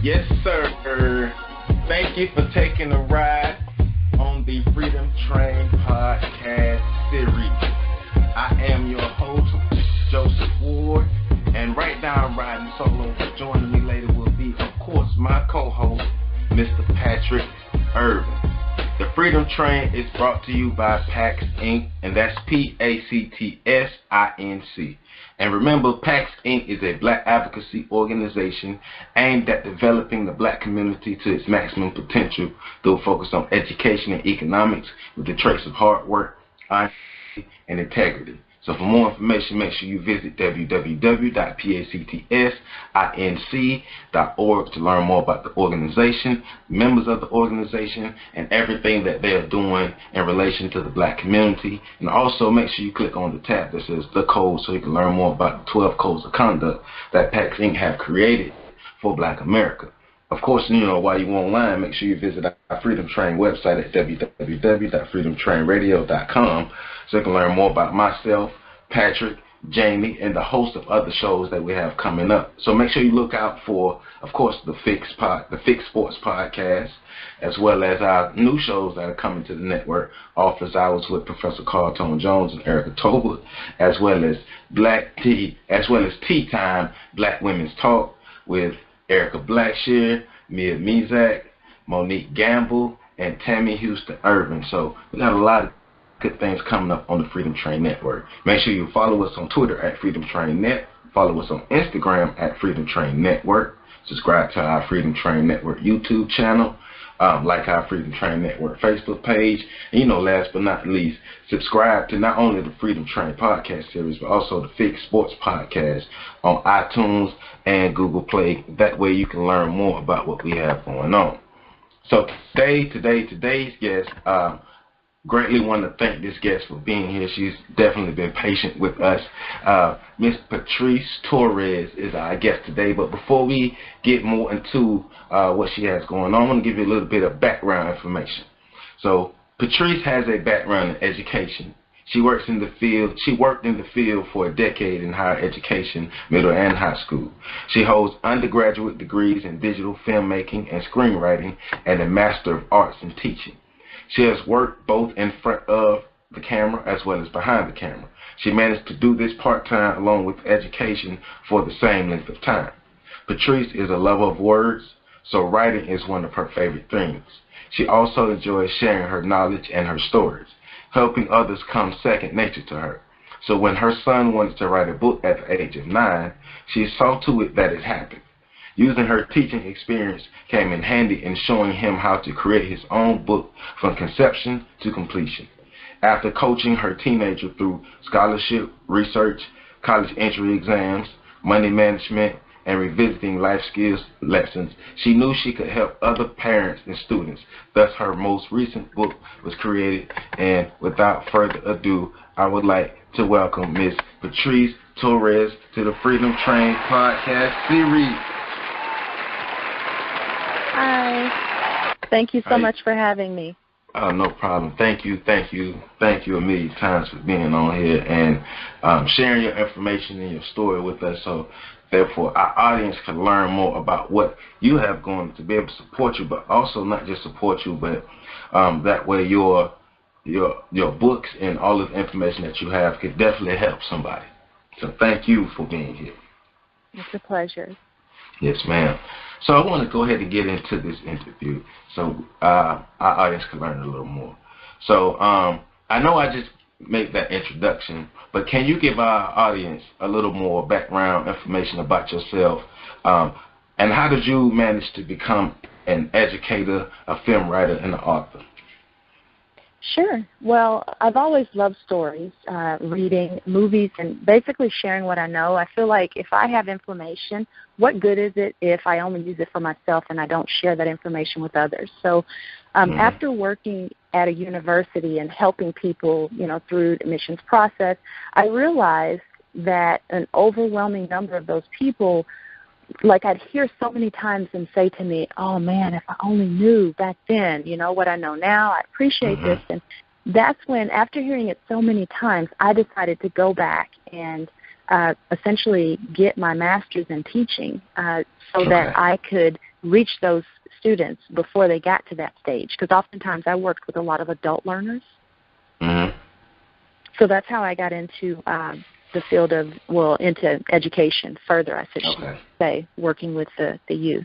Yes, sir. Thank you for taking a ride on the Freedom Train podcast series. I am your host, Joseph Ward, and right now I'm riding solo. Joining me later will be, of course, my co-host, Mr. Patrice Torrez. The Freedom Train is brought to you by PAX Inc., and that's PACTSINC. And remember, PAX Inc. is a black advocacy organization aimed at developing the black community to its maximum potential through a focus on education and economics with the traits of hard work, honesty, and integrity. So for more information, make sure you visit www.pactsinc.org to learn more about the organization, members of the organization, and everything that they're doing in relation to the black community. And also make sure you click on the tab that says The Code so you can learn more about the 12 codes of conduct that PAX Inc. have created for Black America. Of course, while you're online, make sure you visit our Freedom Train website at www.freedomtrainradio.com so you can learn more about myself, Patrick, Jamie, and the host of other shows that we have coming up. So make sure you look out for, of course, the Fix Sports Podcast, as well as our new shows that are coming to the network, Office Hours with Professor Carl Tone Jones and Erica Tobler, as well as Tea Time, Black Women's Talk with Erica Blackshear, Mia Mizak, Monique Gamble, and Tammy Houston Irvin. So we got a lot of good things coming up on the Freedom Train Network. Make sure you follow us on Twitter at Freedom Train Net. Follow us on Instagram at Freedom Train Network. Subscribe to our Freedom Train Network YouTube channel. Like our Freedom Train Network Facebook page. And last but not least, subscribe to not only the Freedom Train podcast series, but also the Fix Sports Podcast on iTunes and Google Play. That way you can learn more about what we have going on. So today's guest, greatly want to thank this guest for being here. She's definitely been patient with us. Miss Patrice Torrez is our guest today. But before we get more into what she has going on, I want to give you a little bit of background information. So Patrice has a background in education. She worked in the field for a decade in higher education, middle and high school. She holds undergraduate degrees in digital filmmaking and screenwriting and a Master of Arts in teaching. She has worked both in front of the camera as well as behind the camera. She managed to do this part-time along with education for the same length of time. Patrice is a lover of words, so writing is one of her favorite things. She also enjoys sharing her knowledge and her stories. Helping others comes second nature to her. So when her son wanted to write a book at the age of 9, she saw to it that it happened. Using her teaching experience came in handy in showing him how to create his own book from conception to completion. After coaching her teenager through scholarship, research, college entry exams, money management, and revisiting life skills lessons, she knew she could help other parents and students. Thus, her most recent book was created. And without further ado, I would like to welcome Ms. Patrice Torrez to the Freedom Train podcast series. Hi. Thank you so much for having me. No problem. Thank you a million times for being on here and sharing your information and your story with us. So therefore, our audience can learn more about what you have going to be able to support you, but also not just support you, but that way your books and all of the information that you have could definitely help somebody. So thank you for being here. It's a pleasure. Yes, ma'am. So I want to go ahead and get into this interview so our audience can learn a little more. So I know I just made that introduction, but can you give our audience a little more background information about yourself, and how did you manage to become an educator, a film writer, and an author? Sure. Well, I've always loved stories, reading, movies, and basically sharing what I know. I feel like if I have information, what good is it if I only use it for myself and I don't share that information with others? So after working at a university and helping people, through the admissions process, I realized that an overwhelming number of those people, like I'd hear so many times them say to me, oh, man, if I only knew back then, what I know now, I appreciate this. And that's when, after hearing it so many times, I decided to go back and essentially get my master's in teaching so that I could reach those students before they got to that stage, because oftentimes I worked with a lot of adult learners. Mm-hmm. So that's how I got into the field of, into education further, I should say, working with the youth.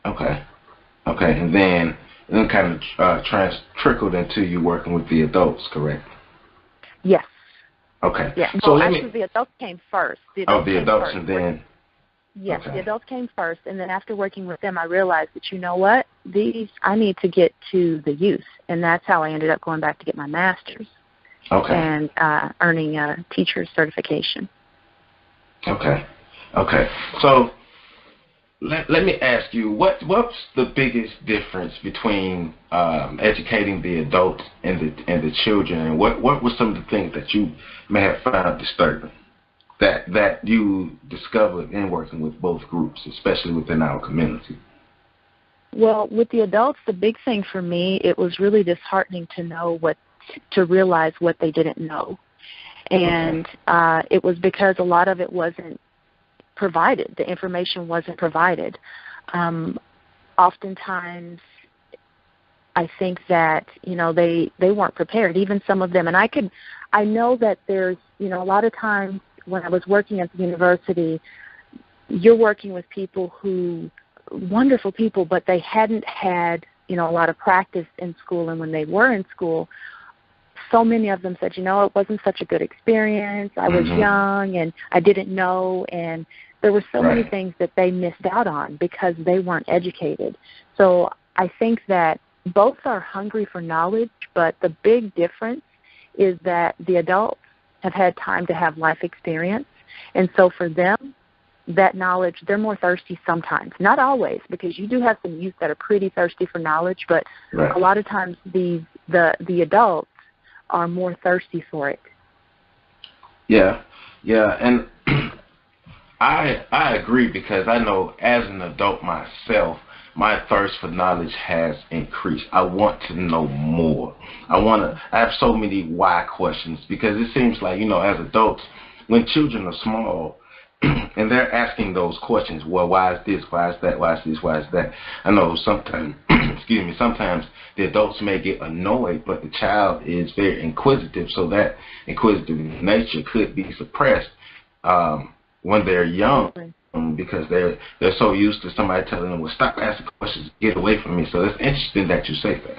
Okay. Okay, and then kind of trickled into you working with the adults, correct? Yes. Okay. Yeah. So well, actually, the adults came first. The adults and then. Yes, okay. The adults came first, and then after working with them, I realized that, you know what, I need to get to the youth, and that's how I ended up going back to get my master's. Okay. And earning a teacher's certification. Okay. Okay. So let me ask you, what's the biggest difference between educating the adults and the children, and what were some of the things that you may have found disturbing that you discovered in working with both groups, especially within our community? Well, with the adults, the big thing for me, it was really disheartening to realize what they didn't know. And it was because a lot of it wasn't provided. The information wasn't provided. Oftentimes, I think that, they weren't prepared, even some of them. And I know that there's, a lot of times when I was working at the university, you're working with people wonderful people, but they hadn't had, a lot of practice in school. And when they were in school, so many of them said, it wasn't such a good experience. I was young and I didn't know. And there were so many things that they missed out on because they weren't educated. So I think that both are hungry for knowledge, but the big difference is that the adults have had time to have life experience. And so for them, that knowledge, they're more thirsty sometimes. Not always, because you do have some youth that are pretty thirsty for knowledge, but a lot of times the adults are more thirsty for it. Yeah, and I agree, because I know as an adult myself, my thirst for knowledge has increased. I want to know more. I have so many why questions, because it seems like, as adults, when children are small and they're asking those questions, well, why is this, why is that, why is this, why is that? I know sometimes, sometimes the adults may get annoyed, but the child is very inquisitive, so that inquisitive nature could be suppressed when they're young, because they're so used to somebody telling them, well, stop asking questions, get away from me. So it's interesting that you say that.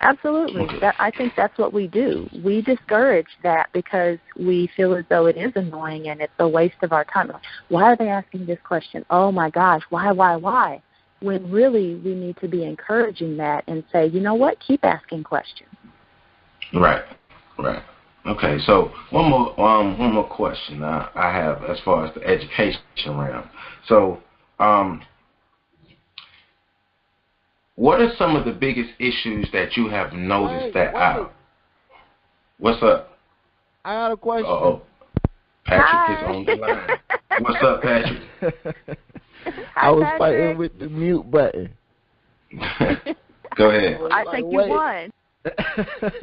Absolutely. Okay. I think that's what we do. We discourage that because we feel as though it is annoying and it's a waste of our time. Why are they asking this question? Oh, my gosh, why? When really we need to be encouraging that and say, you know what, keep asking questions. Right. Okay, so one more question I have as far as the education realm. So, what are some of the biggest issues that you have noticed What's up? I got a question. Uh-oh. Patrick is on the line. What's up, Patrick? I was fighting with the mute button. Go ahead. I think you won.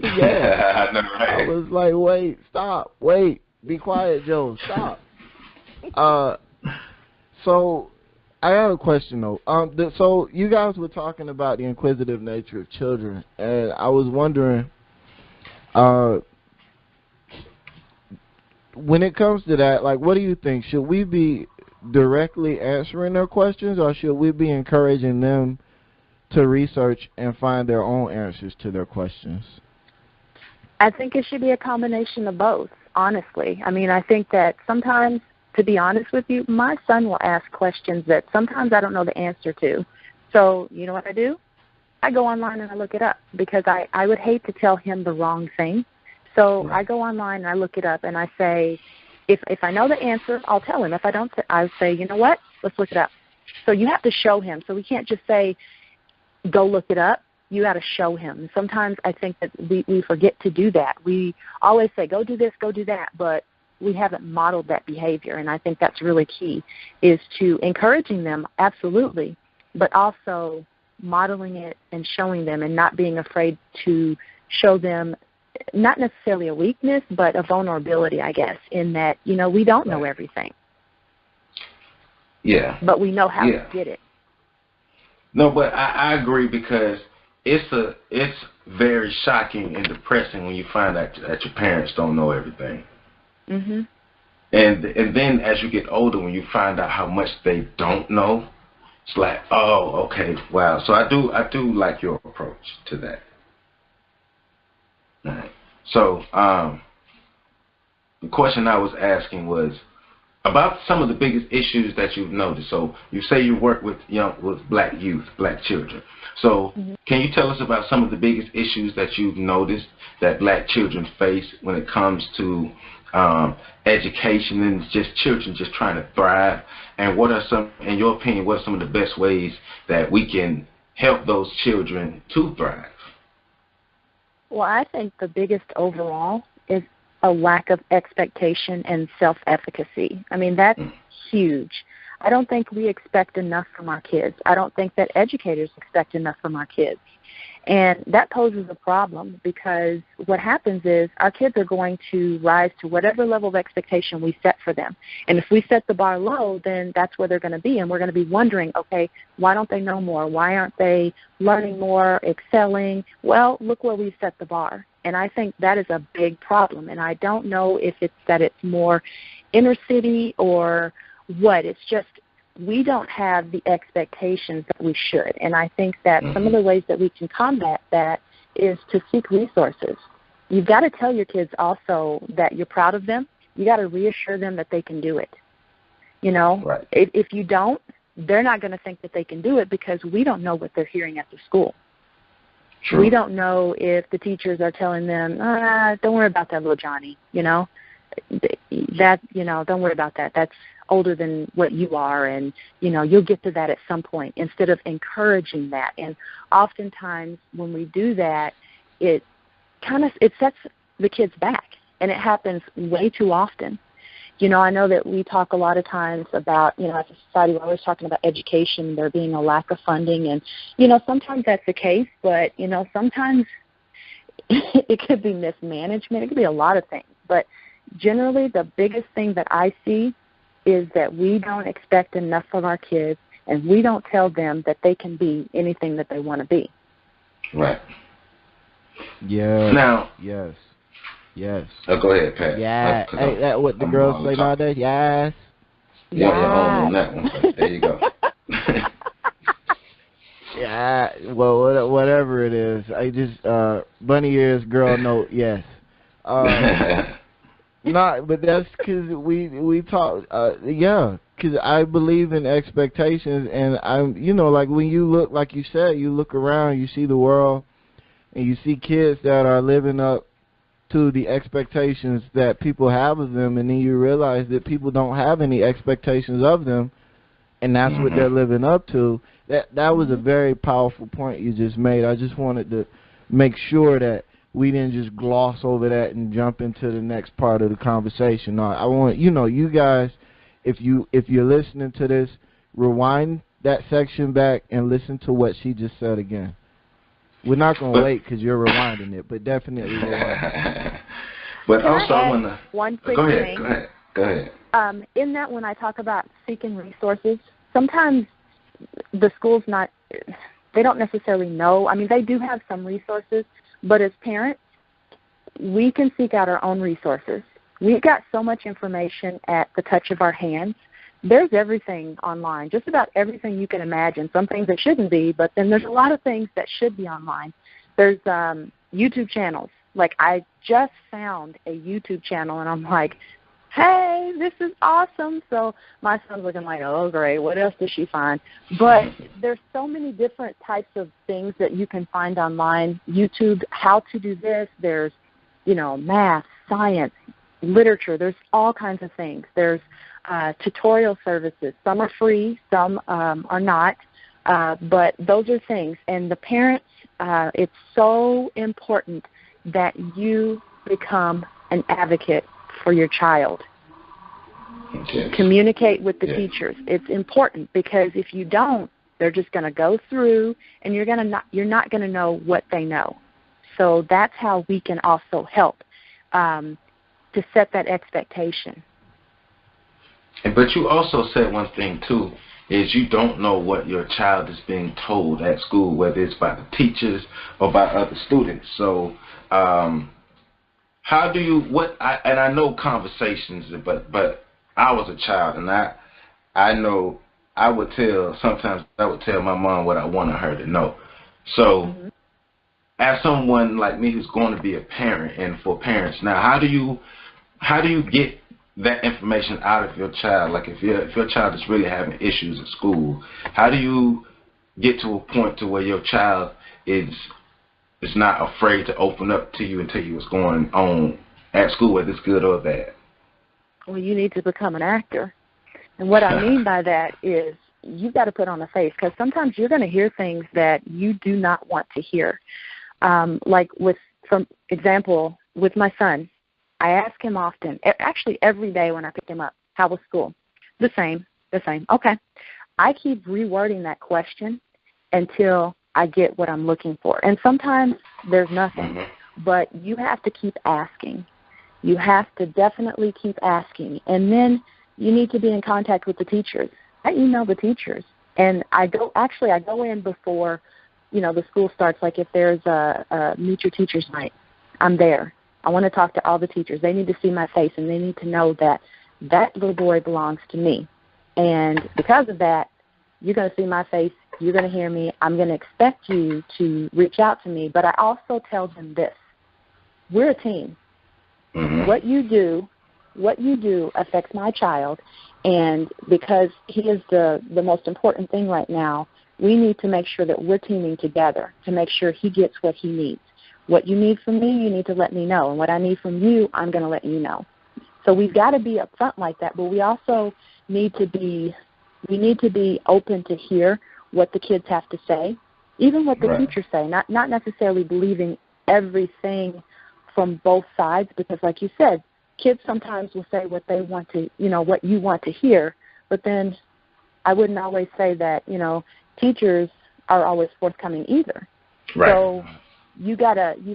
Yeah. I know, right? I was like, wait, stop, wait, be quiet, Joe, stop. So I have a question though. So you guys were talking about the inquisitive nature of children, and I was wondering, when it comes to that, like, what do you think? Should we be directly answering their questions, or should we be encouraging them to research and find their own answers to their questions? I think it should be a combination of both, honestly. I mean, I think that sometimes, to be honest with you, my son will ask questions that sometimes I don't know the answer to. So, you know what I do? I go online and I look it up, because I would hate to tell him the wrong thing. So I go online and I look it up and I say, if I know the answer, I'll tell him. If I don't, I say, you know what? Let's look it up. So you have to show him. So we can't just say, go look it up. You got to show him. Sometimes I think that we forget to do that. We always say, go do this, go do that, but we haven't modeled that behavior, and I think that's really key, is to encouraging them, absolutely, but also modeling it and showing them and not being afraid to show them not necessarily a weakness, but a vulnerability, I guess, in that, we don't know everything. Yeah. But we know how to get it. No, but I agree, because it's very shocking and depressing when you find out that your parents don't know everything. Mhm. And then as you get older, when you find out how much they don't know, it's like, oh, okay, wow. So I do like your approach to that. All right. So the question I was asking was about some of the biggest issues that you've noticed. So you say you work with black youth, black children. So can you tell us about some of the biggest issues that you've noticed that black children face when it comes to education and just children just trying to thrive? And what are some, in your opinion, what are some of the best ways that we can help those children to thrive? Well, I think the biggest overall is a lack of expectation and self-efficacy. I mean, that's huge. I don't think we expect enough from our kids. I don't think that educators expect enough from our kids. And that poses a problem, because what happens is our kids are going to rise to whatever level of expectation we set for them. And if we set the bar low, then that's where they're going to be. And we're going to be wondering, okay, why don't they know more? Why aren't they learning more, excelling? Well, look where we set the bar. And I think that is a big problem. And I don't know if it's that it's more inner city or what. It's just we don't have the expectations that we should. And I think that some of the ways that we can combat that is to seek resources. You've got to tell your kids also that you're proud of them. You got to reassure them that they can do it. You know, right. If you don't, they're not going to think that they can do it, because we don't know what they're hearing at the school. True. We don't know if the teachers are telling them, don't worry about that, little Johnny, don't worry about that. That's older than what you are, and, you'll get to that at some point, instead of encouraging that. And oftentimes when we do that, it sets the kids back, and it happens way too often. I know that we talk a lot of times about, as a society, we're always talking about education, there being a lack of funding. And, sometimes that's the case, but, sometimes it could be mismanagement. It could be a lot of things. But generally, the biggest thing that I see is that we don't expect enough from our kids, and we don't tell them that they can be anything that they want to be. Right. Yeah. Now. Yes. Yes. Oh, go ahead, Pat. Yeah. Ain't that what the girls say nowadays? Yes. Yeah, you're on that one. There you go. Yeah. Well, whatever it is, I just bunny ears, girl note. Yes. Not, but that's because we talk. Yeah, because I believe in expectations, and I'm, like when you look, like you said, you look around, you see the world, and you see kids that are living up to the expectations that people have of them, and then you realize that people don't have any expectations of them, and that's what they're living up to. That was a very powerful point you just made. I just wanted to make sure that we didn't just gloss over that and jump into the next part of the conversation. No, I want you guys, if you're listening to this, rewind that section back and listen to what she just said again. We're not going to wait because you're rewinding it, but definitely rewind. But also, I want to... One quick thing. Go ahead. In that, when I talk about seeking resources, sometimes the school's they don't necessarily know. I mean, they do have some resources, but as parents, we can seek out our own resources. We've got so much information at the touch of our hands. There's everything online, just about everything you can imagine. Some things that shouldn't be, but then there's a lot of things that should be online. There's YouTube channels. Like, I just found a YouTube channel, and I'm like, hey, this is awesome. So my son's looking like, oh, great, what else did she find? But there's so many different types of things that you can find online. YouTube, how to do this. There's, math, science, literature. There's all kinds of things. There's tutorial services. Some are free, some are not, but those are things. And the parents, it's so important that you become an advocate for your child. Yes. Communicate with the teachers. It's important, because if you don't, they're just going to go through, and you're not going to know what they know. So that's how we can also help to set that expectation. But you also said one thing too, is you don't know what your child is being told at school, whether it's by the teachers or by other students. So how do you and I know conversations, but I was a child, and I know sometimes I would tell my mom what I wanted her to know. So as someone like me who's going to be a parent, and for parents now, how do you get that information out of your child? Like if your child is really having issues at school, how do you get to a point to where your child is not afraid to open up to you and tell you what's going on at school, whether it's good or bad? Well, you need to become an actor. And what I mean by that is you've got to put on a face, because sometimes you're going to hear things that you do not want to hear. Like for example, with my son, I ask him often, actually every day when I pick him up, how was school? The same. Okay. I keep rewording that question until I get what I'm looking for. And sometimes there's nothing, but you have to keep asking. You have to definitely keep asking. And then you need to be in contact with the teachers. I email the teachers. And I go in before, the school starts. Like if there's a Meet Your Teachers night, I'm there. I want to talk to all the teachers. They need to see my face, and they need to know that that little boy belongs to me. And because of that, you're going to see my face. You're going to hear me. I'm going to expect you to reach out to me. But I also tell them this. We're a team. What you do affects my child. And because he is the most important thing right now, we need to make sure that we're teaming together to make sure he gets what he needs. What you need from me, you need to let me know. And what I need from you, I'm going to let you know. So we've got to be upfront like that, but we also need to be open to hear what the kids have to say, even what the teachers say, not necessarily believing everything from both sides, because like you said, kids sometimes will say what they want to, what you want to hear, but then I wouldn't always say that, teachers are always forthcoming either. Right. So you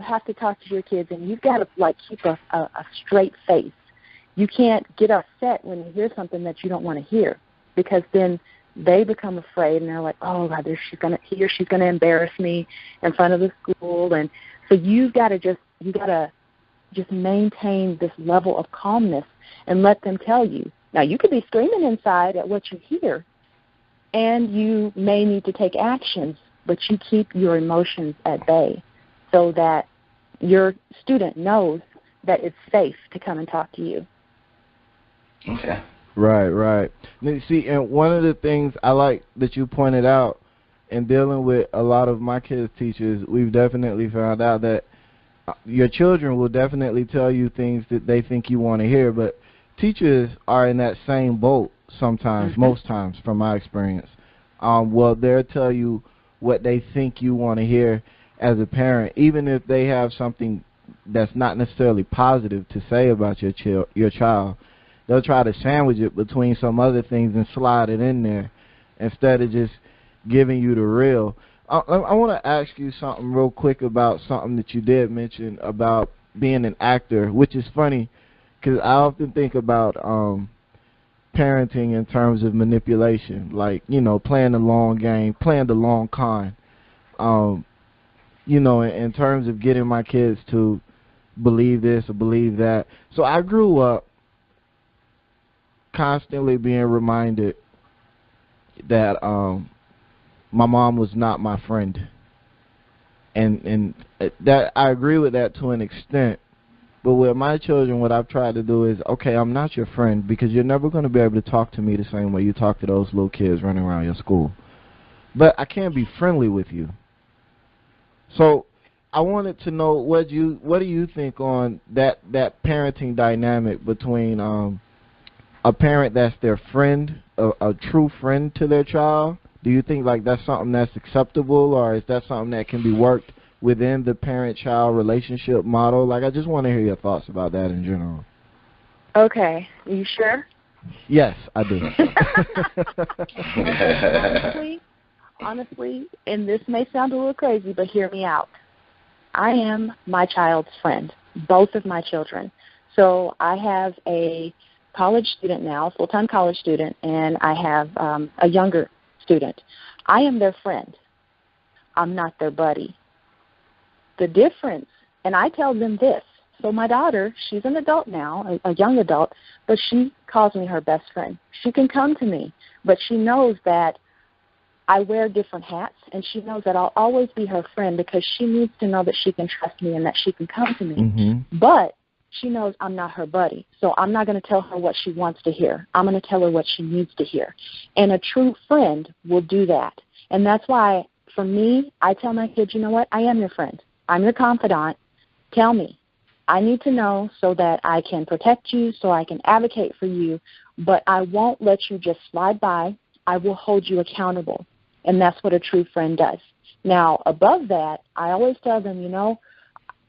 have to talk to your kids, and you've got to keep a straight face. You can't get upset when you hear something that you don't want to hear, because then they become afraid and they're like, oh God, she's gonna embarrass me in front of the school. And so you gotta just maintain this level of calmness and let them tell you. Now you could be screaming inside at what you hear, and you may need to take actions, but you keep your emotions at bay, so that your student knows that it's safe to come and talk to you. Okay. Right. Now, see, and one of the things I like that you pointed out in dealing with a lot of my kids' teachers, we've definitely found out that your children will definitely tell you things that they think you want to hear, but teachers are in that same boat sometimes, most times from my experience. Well, they'll tell you what they think you want to hear as a parent, even if they have something that's not necessarily positive to say about your child. They'll try to sandwich it between some other things and slide it in there instead of just giving you the real. I want to ask you something real quick about something that you did mention about being an actor, which is funny because I often think about parenting in terms of manipulation, like, playing the long game, playing the long con, in terms of getting my kids to believe this or believe that. So I grew up constantly being reminded that my mom was not my friend, and that I agree with that to an extent. But with my children, what I've tried to do is, okay, I'm not your friend because you're never going to be able to talk to me the same way you talk to those little kids running around your school. But I can be friendly with you. So I wanted to know what do you think on that parenting dynamic between a parent that's their friend, a true friend to their child? Do you think that's something that's acceptable, or is that something that can be worked within the parent-child relationship model? I just want to hear your thoughts about that in general. Okay. Are you sure? Yes, I do. Honestly, and this may sound a little crazy, but hear me out. I am my child's friend, both of my children. So I have a college student now, full-time college student, and I have a younger student. I am their friend. I'm not their buddy. The difference, and I tell them this. So my daughter, she's an adult now, a young adult, but she calls me her best friend. She can come to me, but she knows that I wear different hats, and she knows that I'll always be her friend because she needs to know that she can trust me and that she can come to me. Mm-hmm. But she knows I'm not her buddy, so I'm not going to tell her what she wants to hear. I'm going to tell her what she needs to hear. And a true friend will do that. And that's why, for me, I tell my kids, you know what, I am your friend. I'm your confidant. Tell me. I need to know so that I can protect you, so I can advocate for you, but I won't let you just slide by. I will hold you accountable. And that's what a true friend does. Now, above that, I always tell them, you know,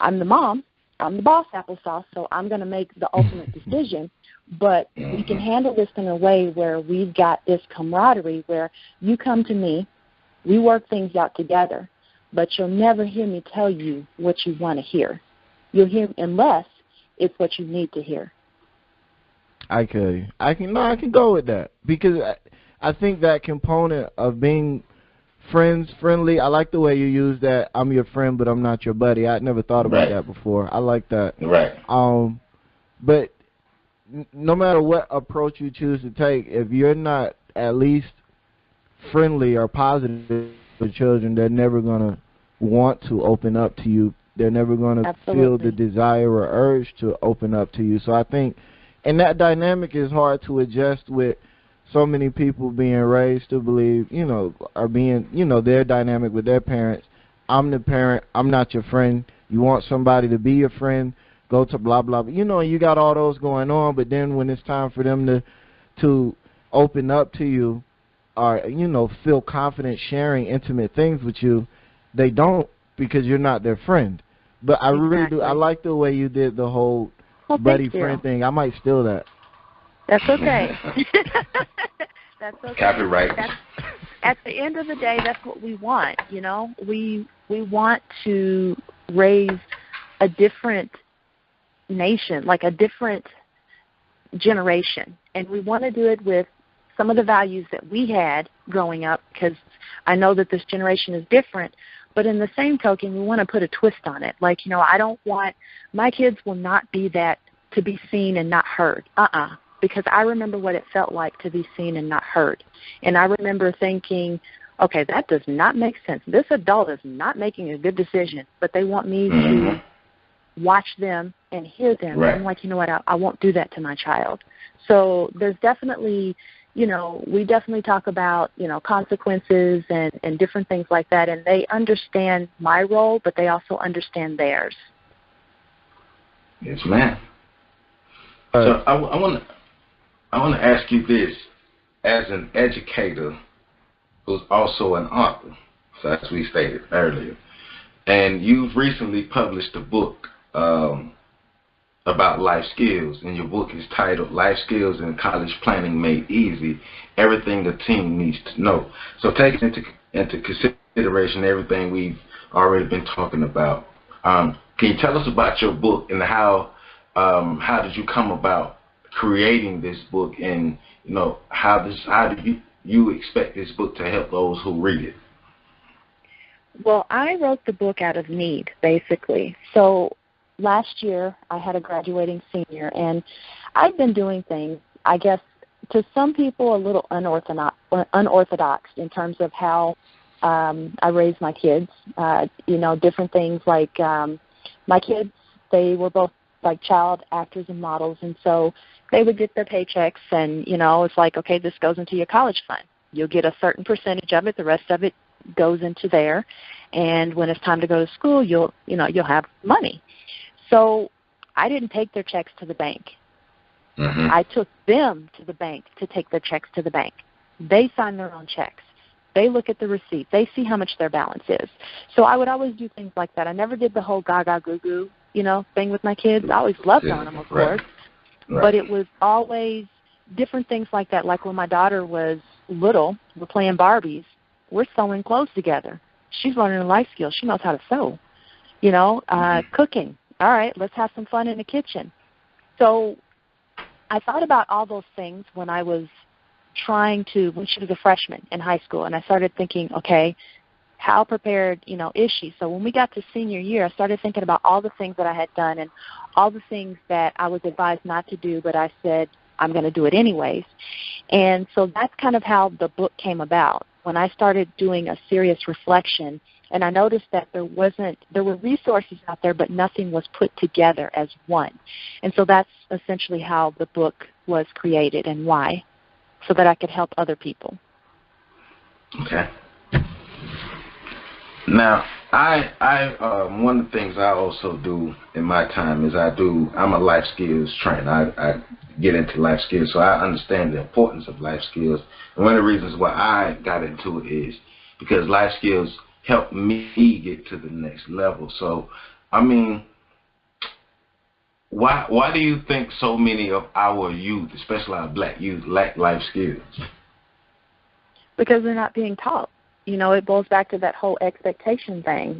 I'm the mom, I'm the boss applesauce, so I'm going to make the ultimate decision, but we can handle this in a way where we've got this camaraderie where you come to me, we work things out together, but you'll never hear me tell you what you want to hear. You'll hear unless it's what you need to hear. I can go with that because I think that component of being friendly, I like the way you use that. I'm your friend, but I'm not your buddy. I'd never thought about that before. I like that. Right. But no matter what approach you choose to take, if you're not at least friendly or positive with children, they're never going to want to open up to you. They're never going to feel the desire or urge to open up to you. So I think, and that dynamic is hard to adjust with so many people being raised to believe, or being, their dynamic with their parents. I'm the parent. I'm not your friend. You want somebody to be your friend, go to blah, blah, blah. You got all those going on, but then when it's time for them to open up to you or, feel confident sharing intimate things with you, they don't because you're not their friend. But I really do. I like the way you did the whole buddy-friend thing. I might steal that. That's okay. That's okay. Copyright. At the end of the day, that's what we want. We want to raise a different nation, like a different generation, and we want to do it with some of the values that we had growing up. Because I know that this generation is different, but in the same token, we want to put a twist on it. Like, I don't want my kids will not be that to be seen and not heard. Because I remember what it felt like to be seen and not heard. And I remember thinking, okay, that does not make sense. This adult is not making a good decision, but they want me to watch them and hear them. Right. I'm like, you know what, I won't do that to my child. So there's definitely, we definitely talk about, consequences and different things like that, and they understand my role, but they also understand theirs. Yes, ma'am. So I want to ask you this, as an educator who's also an author, so as we stated earlier, and you've recently published a book about life skills, and your book is titled Life Skills in College Planning Made Easy, Everything a Teen Needs to Know. So taking into consideration everything we've already been talking about, can you tell us about your book and how did you come about creating this book, and how do you expect this book to help those who read it? Well, I wrote the book out of need, basically. So last year I had a graduating senior, and I've been doing things, I guess, to some people a little unorthodox in terms of how I raise my kids. Different things like my kids, they were both like child actors and models, and so they would get their paychecks, and it's like, okay, this goes into your college fund. You'll get a certain percentage of it, the rest of it goes into there, and when it's time to go to school, you'll have money. So I didn't take their checks to the bank. I took them to the bank to take their checks to the bank. They sign their own checks. They look at the receipt. They see how much their balance is. So I would always do things like that. I never did the whole gaga goo-goo, thing with my kids. I always loved on them, of course. Right. But it was always different things like that. Like when my daughter was little, we're playing Barbies. We're sewing clothes together. She's learning a life skill. She knows how to sew. Cooking. All right, let's have some fun in the kitchen. So I thought about all those things when I was when she was a freshman in high school, and I started thinking, okay, how prepared, is she? So when we got to senior year, I started thinking about all the things that I had done and all the things that I was advised not to do, but I said I'm going to do it anyways. And so that's kind of how the book came about, when I started doing a serious reflection, and I noticed that there were resources out there, but nothing was put together as one. And so that's essentially how the book was created and why, so that I could help other people. Okay. Now, I one of the things I also do in my time is I'm a life skills trainer. I get into life skills, so I understand the importance of life skills. And one of the reasons why I got into it is because life skills help me get to the next level. So, I mean, why do you think so many of our youth, especially our black youth, lack life skills? Because they're not being taught. It goes back to that whole expectation thing.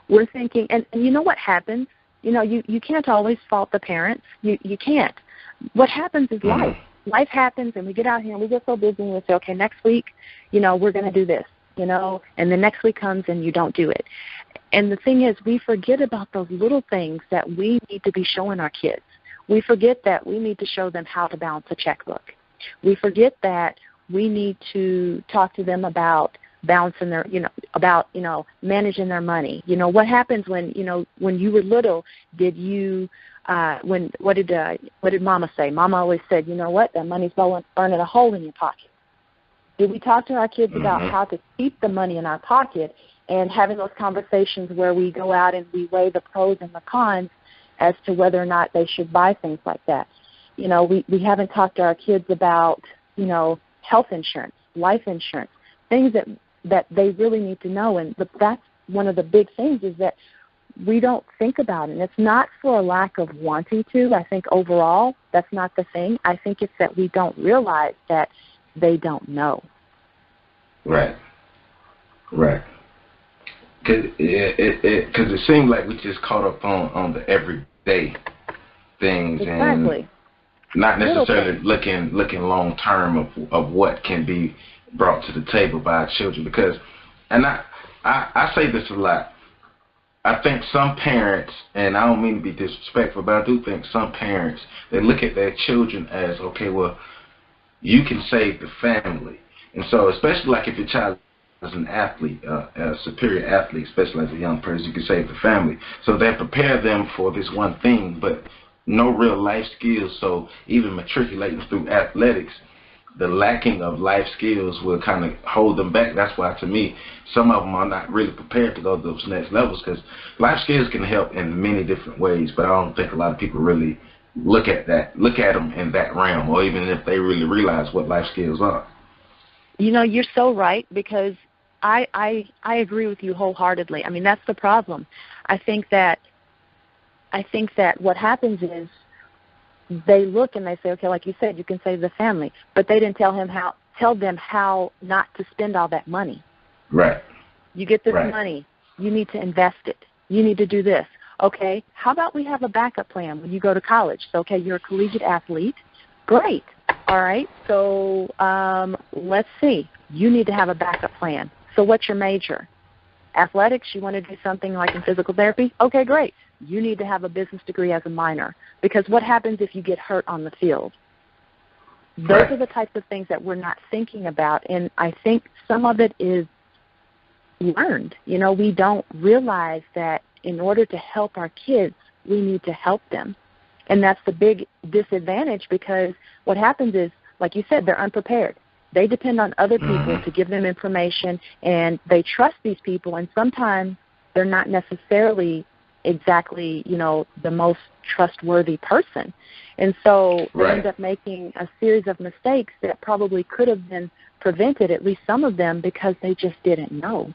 We're thinking, and you know what happens? You can't always fault the parents. You can't. What happens is life. Life happens, and we get out here and we get so busy and we say, okay, next week, we're going to do this, and the next week comes and you don't do it. And the thing is, we forget about those little things that we need to be showing our kids. We forget that we need to show them how to balance a checkbook. We forget that we need to talk to them about balancing their, managing their money. What happens when you were little? Did you, what did Mama say? Mama always said, that money's burning a hole in your pocket. Did we talk to our kids about how to keep the money in our pocket and having those conversations where we go out and we weigh the pros and the cons as to whether or not they should buy things like that? We haven't talked to our kids about, health insurance, life insurance, things that they really need to know. And that's one of the big things, is that we don't think about it. And it's not for a lack of wanting to. I think overall that's not the thing. I think it's that we don't realize that they don't know. Right. Because it seems like we just caught up on the everyday things. Exactly. And not necessarily looking long term of what can be brought to the table by our children. Because, and I say this a lot, I think some parents, and I don't mean to be disrespectful, but I do think some parents, they look at their children as, okay, well, you can save the family. And so, especially like if your child is an athlete, a superior athlete, especially as a young person, you can save the family. So they prepare them for this one thing, but no real life skills. So even matriculating through athletics, the lacking of life skills will kind of hold them back. That's why, to me, some of them are not really prepared to go to those next levels, because life skills can help in many different ways, but I don't think a lot of people really look at them in that realm, or even if they really realize what life skills are. You're so right, because I agree with you wholeheartedly. I mean, that's the problem. I think that what happens is they look and they say, okay, like you said, you can save the family, but they didn't tell them how not to spend all that money. Right. You get this money, you need to invest it. You need to do this. Okay, how about we have a backup plan when you go to college? So, okay, you're a collegiate athlete. Great. All right, so let's see. You need to have a backup plan. So what's your major? Athletics, you want to do something like in physical therapy? Okay, great. You need to have a business degree as a minor, because what happens if you get hurt on the field? Those are the types of things that we're not thinking about, and I think some of it is learned. We don't realize that in order to help our kids, we need to help them. And that's the big disadvantage, because what happens is, like you said, they're unprepared. They depend on other people to give them information, and they trust these people, and sometimes they're not necessarily exactly, the most trustworthy person. And so they end up making a series of mistakes that probably could have been prevented, at least some of them, because they just didn't know.